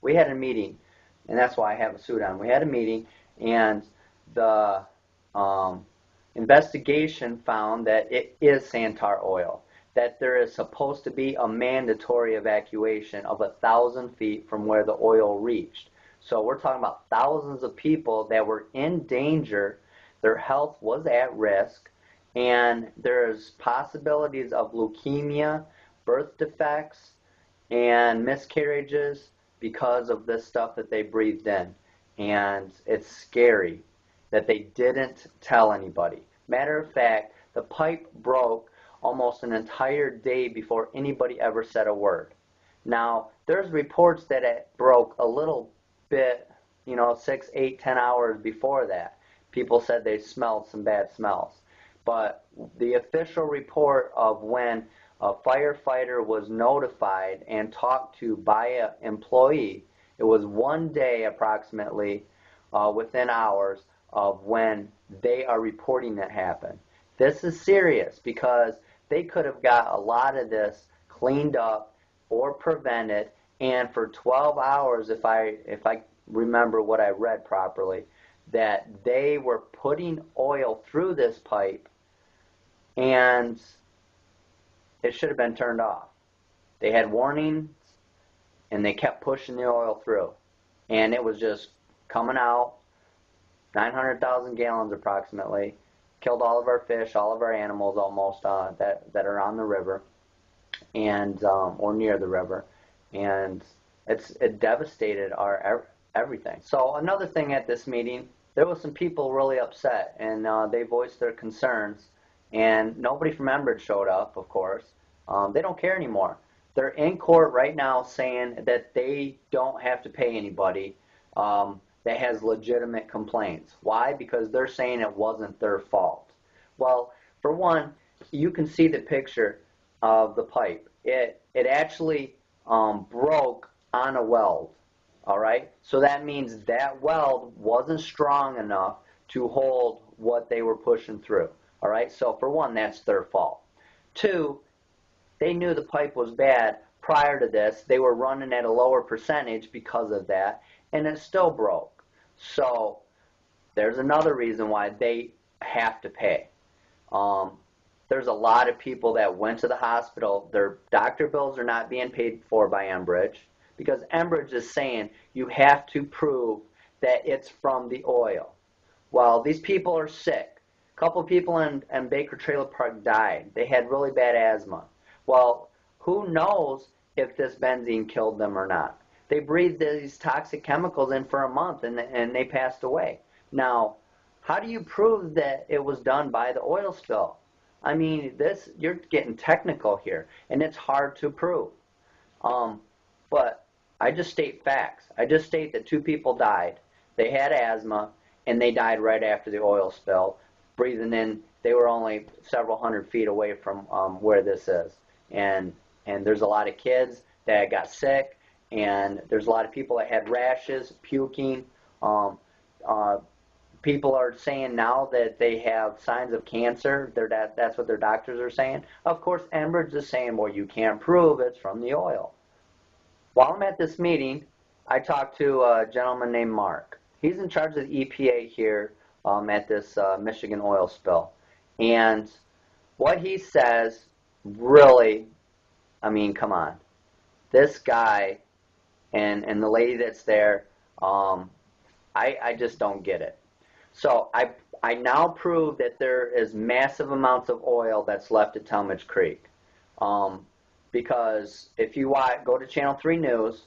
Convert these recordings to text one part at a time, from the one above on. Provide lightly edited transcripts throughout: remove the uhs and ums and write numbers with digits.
we had a meeting, and that's why I have a suit on. We had a meeting, and the investigation found that it is Santar oil, that there is supposed to be a mandatory evacuation of 1,000 feet from where the oil reached. So we're talking about thousands of people that were in danger, their health was at risk, and there's possibilities of leukemia, birth defects, and miscarriages because of this stuff that they breathed in. And it's scary that they didn't tell anybody. Matter of fact, the pipe broke almost an entire day before anybody ever said a word. Now, there's reports that it broke a little bit, 6, 8, 10 hours before that. People said they smelled some bad smells. But the official report of when a firefighter was notified and talked to by an employee, it was one day approximately within hours of when they are reporting that happened. This is serious because they could have got a lot of this cleaned up or prevented, and for 12 hours, if I remember what I read properly, that they were putting oil through this pipe and it should have been turned off. They had warnings and they kept pushing the oil through, and it was just coming out, 900,000 gallons approximately, killed all of our fish, all of our animals almost that are on the river and or near the river, and it devastated our everything. So another thing at this meeting, there was some people really upset, and they voiced their concerns, and nobody from Enbridge showed up, of course. They don't care anymore. They're in court right now saying that they don't have to pay anybody that has legitimate complaints. Why? Because they're saying it wasn't their fault. Well, for one, you can see the picture of the pipe. It actually broke on a weld. All right? So that means that weld wasn't strong enough to hold what they were pushing through. All right? So for one, that's their fault. Two, they knew the pipe was bad prior to this. They were running at a lower percentage because of that, and it still broke. So there's another reason why they have to pay. There's a lot of people that went to the hospital. Their doctor bills are not being paid for by Enbridge because Enbridge is saying you have to prove that it's from the oil. Well, these people are sick. A couple of people in Baker Trailer Park died. They had really bad asthma. Well, who knows if this benzene killed them or not? They breathed these toxic chemicals in for a month and they passed away. Now, how do you prove that it was done by the oil spill? I mean, you're getting technical here, and it's hard to prove. But I just state facts. I just state that 2 people died. They had asthma, and they died right after the oil spill, breathing in. They were only several hundred feet away from where this is. And there's a lot of kids that got sick, and there's a lot of people that had rashes, puking. People are saying now that they have signs of cancer. That's what their doctors are saying. Of course, Enbridge is saying, well, you can't prove it's from the oil. While I'm at this meeting, I talked to a gentleman named Mark. He's in charge of the EPA here at this Michigan oil spill. And what he says really, I mean, come on. This guy and the lady that's there, I just don't get it. So I now prove that there is massive amounts of oil that's left at Talmadge Creek. Because if you go to Channel 3 News,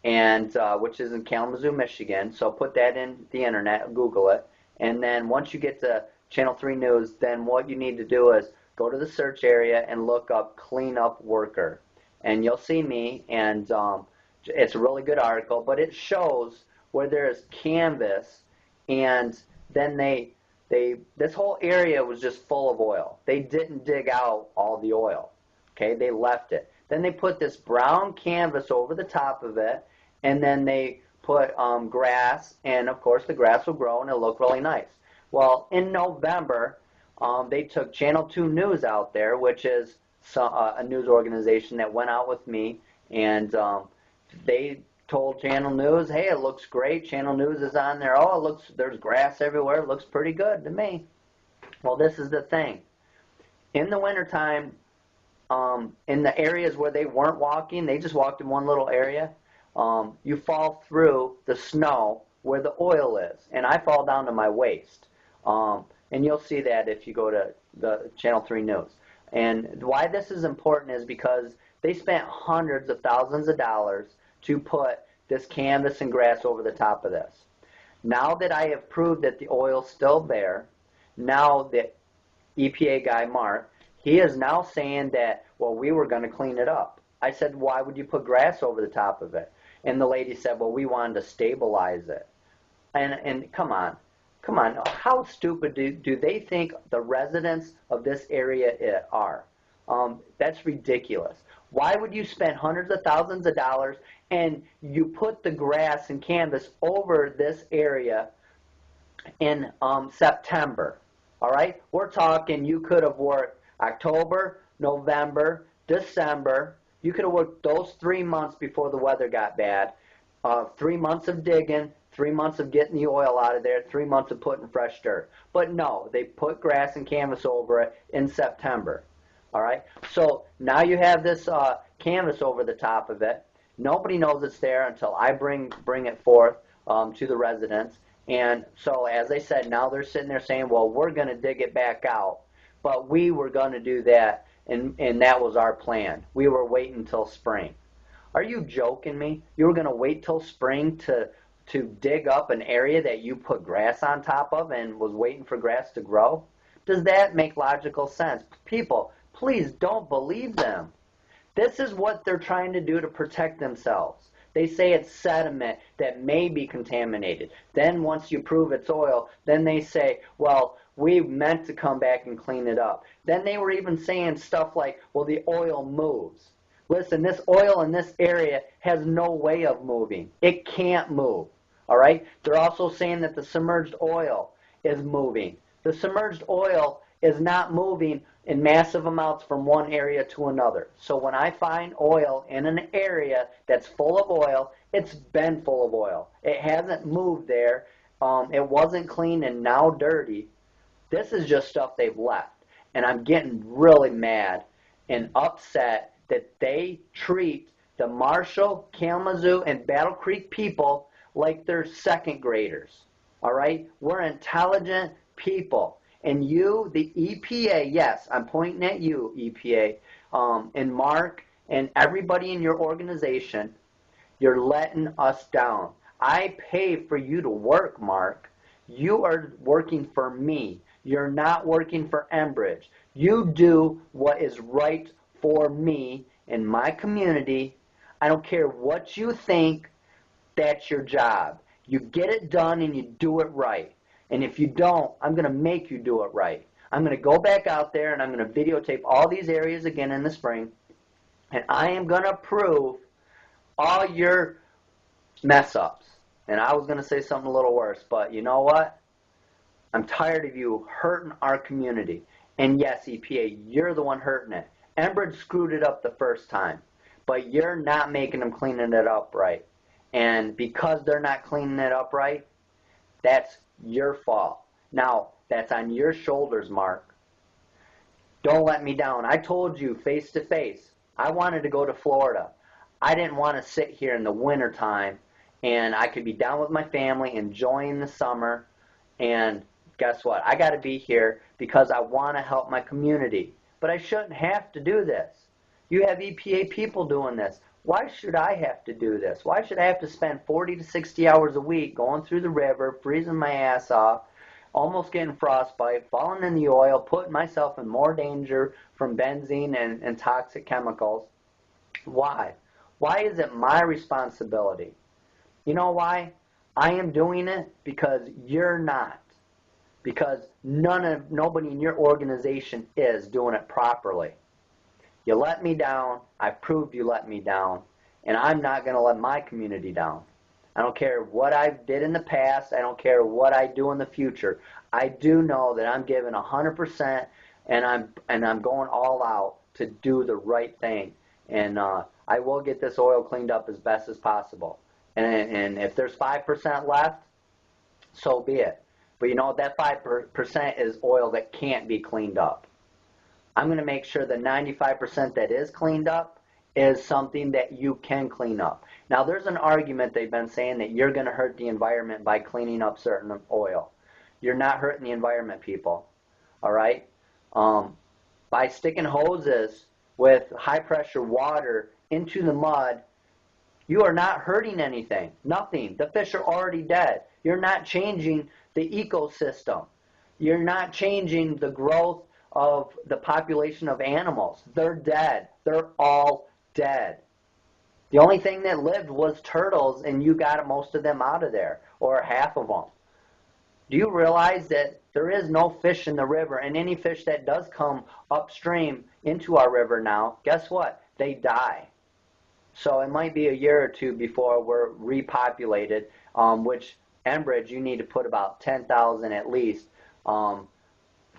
and which is in Kalamazoo, Michigan, so put that in the internet, Google it, and then once you get to Channel 3 News, then what you need to do is go to the search area and look up cleanup worker. And you'll see me, and it's a really good article, but it shows where there's canvas, and then this whole area was just full of oil. They didn't dig out all the oil. Okay, they left it. Then they put this brown canvas over the top of it, and then they put grass, and of course the grass will grow and it'll look really nice. Well, in November, they took Channel 2 News out there, which is a news organization that went out with me, and they told Channel News, hey, it looks great. Channel News is on there. Oh, it looks, there's grass everywhere. It looks pretty good to me. Well, this is the thing. In the wintertime, in the areas where they weren't walking, they just walked in one little area, you fall through the snow where the oil is. And I fall down to my waist. And you'll see that if you go to the Channel 3 News. And why this is important is because they spent hundreds of thousands of dollars to put this canvas and grass over the top of this. Now that I have proved that the oil's still there, now the EPA guy, Mark, he is now saying that, well, we were going to clean it up. I said, why would you put grass over the top of it? And the lady said, well, we wanted to stabilize it. And come on, how stupid do they think the residents of this area are? That's ridiculous. Why would you spend hundreds of thousands of dollars and you put the grass and canvas over this area in September? All right? We're talking you could have worked October, November, December. You could have worked those 3 months before the weather got bad. 3 months of digging, 3 months of getting the oil out of there, 3 months of putting fresh dirt. But no, they put grass and canvas over it in September. All right? So now you have this canvas over the top of it. Nobody knows it's there until I bring it forth to the residents. And so, as I said, now they're sitting there saying, well, we're going to dig it back out. But we were going to do that, and that was our plan. We were waiting until spring. Are you joking me? You were going to wait till spring to dig up an area that you put grass on top of and was waiting for grass to grow? Does that make logical sense? People, please don't believe them. This is what they're trying to do to protect themselves. They say it's sediment that may be contaminated. Then once you prove it's oil, then they say, well, we meant to come back and clean it up. Then they were even saying stuff like, well, the oil moves. Listen, this oil in this area has no way of moving. It can't move. All right? They're also saying that the submerged oil is moving. The submerged oil is not moving in massive amounts from one area to another. So when I find oil in an area that's full of oil, it's been full of oil. It hasn't moved there. It wasn't clean and now dirty. This is just stuff they've left. And I'm getting really mad and upset that they treat the Marshall, Kalamazoo, and Battle Creek people like they're second graders. All right? We're intelligent people. And you, the EPA, yes, I'm pointing at you, EPA, and Mark, and everybody in your organization, you're letting us down. I pay for you to work, Mark. You are working for me. You're not working for Enbridge. You do what is right for me in my community. I don't care what you think, that's your job. You get it done and you do it right. And if you don't, I'm going to make you do it right. I'm going to go back out there and I'm going to videotape all these areas again in the spring. And I am going to prove all your mess ups. And I was going to say something a little worse, but you know what? I'm tired of you hurting our community. And yes, EPA, you're the one hurting it. Enbridge screwed it up the first time, but you're not making them cleaning it up right. And because they're not cleaning it up right, that's your fault. Now, that's on your shoulders, Mark. Don't let me down. I told you face to face, I wanted to go to Florida. I didn't want to sit here in the wintertime and I could be down with my family enjoying the summer. And guess what? I got to be here because I want to help my community. But I shouldn't have to do this. You have EPA people doing this. Why should I have to do this? Why should I have to spend 40 to 60 hours a week going through the river, freezing my ass off, almost getting frostbite, falling in the oil, putting myself in more danger from benzene and toxic chemicals? Why? Why is it my responsibility? You know why? I am doing it because you're not. Because nobody in your organization is doing it properly. You let me down. I proved you let me down. And I'm not going to let my community down. I don't care what I did in the past. I don't care what I do in the future. I do know that I'm giving 100% and I'm going all out to do the right thing. And I will get this oil cleaned up as best as possible. And if there's 5% left, so be it. But you know, that 5% is oil that can't be cleaned up. I'm going to make sure the 95% that is cleaned up is something that you can clean up. Now, there's an argument they've been saying that you're going to hurt the environment by cleaning up certain oil. You're not hurting the environment, people. All right? By sticking hoses with high-pressure water into the mud, you are not hurting anything. Nothing. The fish are already dead. You're not changing the ecosystem. You're not changing the growth of the population of animals. They're dead. They're all dead. The only thing that lived was turtles, and you got most of them out of there, or half of them. Do you realize that there is no fish in the river, and any fish that does come upstream into our river now, guess what? They die. So it might be a year or two before we're repopulated, which Enbridge, you need to put about 10,000 at least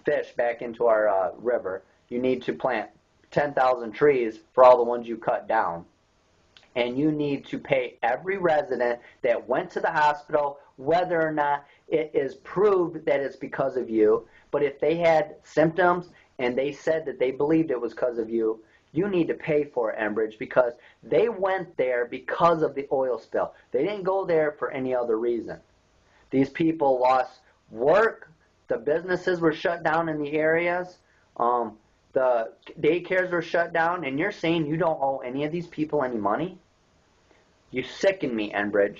fish back into our river. You need to plant 10,000 trees for all the ones you cut down. And you need to pay every resident that went to the hospital, whether or not it is proved that it's because of you. But if they had symptoms and they said that they believed it was because of you, you need to pay for it, Enbridge, because they went there because of the oil spill. They didn't go there for any other reason. These people lost work. The businesses were shut down in the areas. The daycares were shut down, and you're saying you don't owe any of these people any money? You sicken me, Enbridge.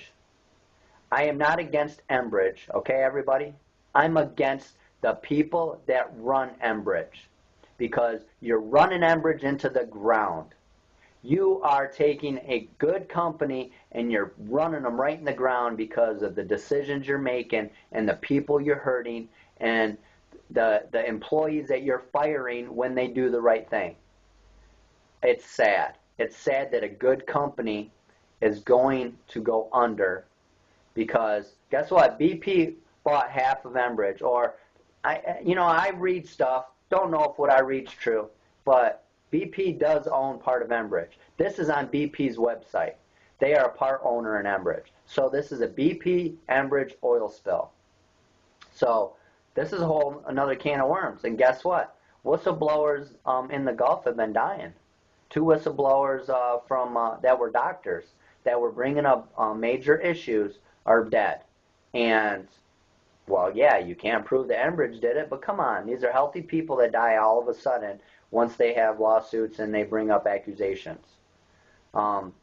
I am not against Enbridge, okay, everybody? I'm against the people that run Enbridge, because you're running Enbridge into the ground. You are taking a good company and you're running them right in the ground because of the decisions you're making and the people you're hurting and the employees that you're firing when they do the right thing. It's sad. It's sad that a good company is going to go under because guess what? BP bought half of Enbridge. Or I read stuff. Don't know if what I read's true, but BP does own part of Enbridge. This is on BP's website. They are a part owner in Enbridge. So this is a BP Enbridge oil spill. So this is another can of worms. And guess what? Whistleblowers in the Gulf have been dying. 2 whistleblowers that were doctors that were bringing up major issues are dead. And, well, yeah, you can't prove that Enbridge did it, but come on. These are healthy people that die all of a sudden once they have lawsuits and they bring up accusations. I'm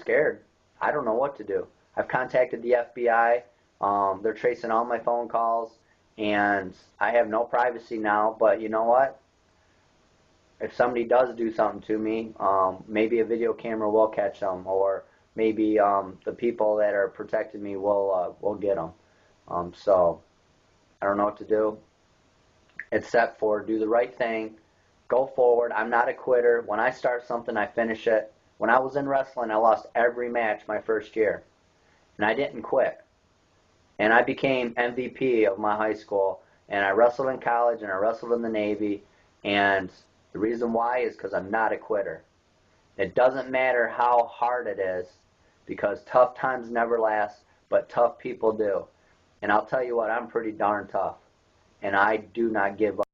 scared. I don't know what to do. I've contacted the FBI. They're tracing all my phone calls, and I have no privacy now, but you know what? If somebody does do something to me, maybe a video camera will catch them, or maybe the people that are protecting me will get them. So I don't know what to do except for do the right thing, go forward. I'm not a quitter. When I start something, I finish it. When I was in wrestling, I lost every match my first year, and I didn't quit. And I became MVP of my high school, and I wrestled in college, and I wrestled in the Navy, and the reason why is because I'm not a quitter. It doesn't matter how hard it is, because tough times never last, but tough people do. And I'll tell you what, I'm pretty darn tough, and I do not give up.